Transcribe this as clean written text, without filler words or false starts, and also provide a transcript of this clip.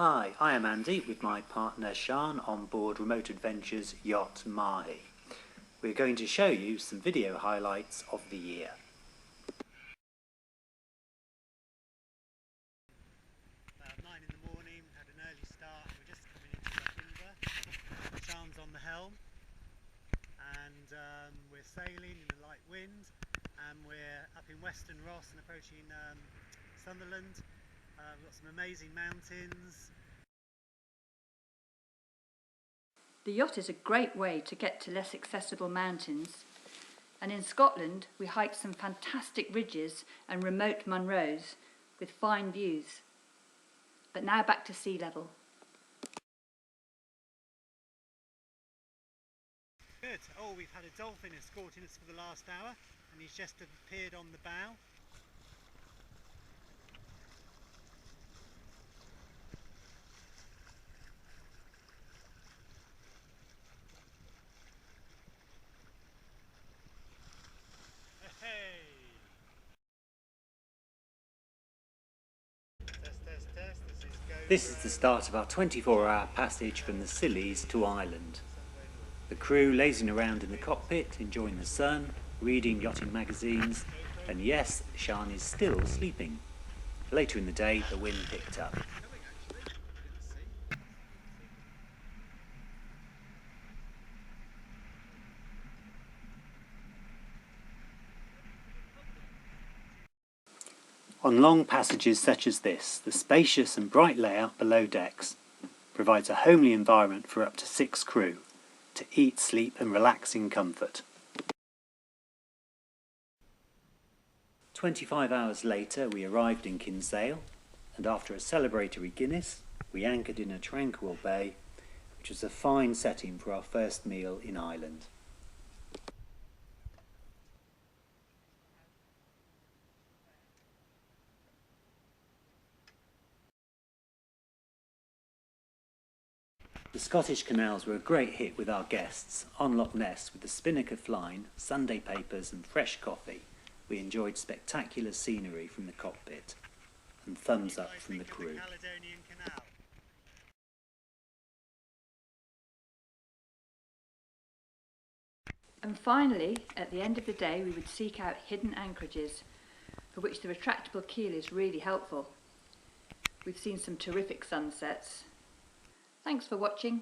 Hi, I am Andy with my partner Sean on board Remote Adventures yacht Mahi. We're going to show you some video highlights of the year. About 9 in the morning, had an early start. We're just coming into the river. Sean's on the helm and we're sailing in a light wind, and we're up in Western Ross and approaching Sunderland. We've got some amazing mountains. The yacht is a great way to get to less accessible mountains, and in Scotland we hiked some fantastic ridges and remote Munros with fine views. But now back to sea level. Good. Oh, we've had a dolphin escorting us for the last hour, and he's just appeared on the bow. Hey! Test. This is the start of our 24-hour passage from the Scillies to Ireland. The crew lazing around in the cockpit, enjoying the sun, reading yachting magazines, and yes, Sean is still sleeping. Later in the day, the wind picked up. On long passages such as this, the spacious and bright layout below decks provides a homely environment for up to 6 crew to eat, sleep and relax in comfort. 25 hours later we arrived in Kinsale, and after a celebratory Guinness we anchored in a tranquil bay, which was a fine setting for our first meal in Ireland. The Scottish canals were a great hit with our guests. On Loch Ness, with the spinnaker flying, Sunday papers and fresh coffee, we enjoyed spectacular scenery from the cockpit and thumbs up from the crew. And finally, at the end of the day, we would seek out hidden anchorages, for which the retractable keel is really helpful. We've seen some terrific sunsets. Thanks for watching.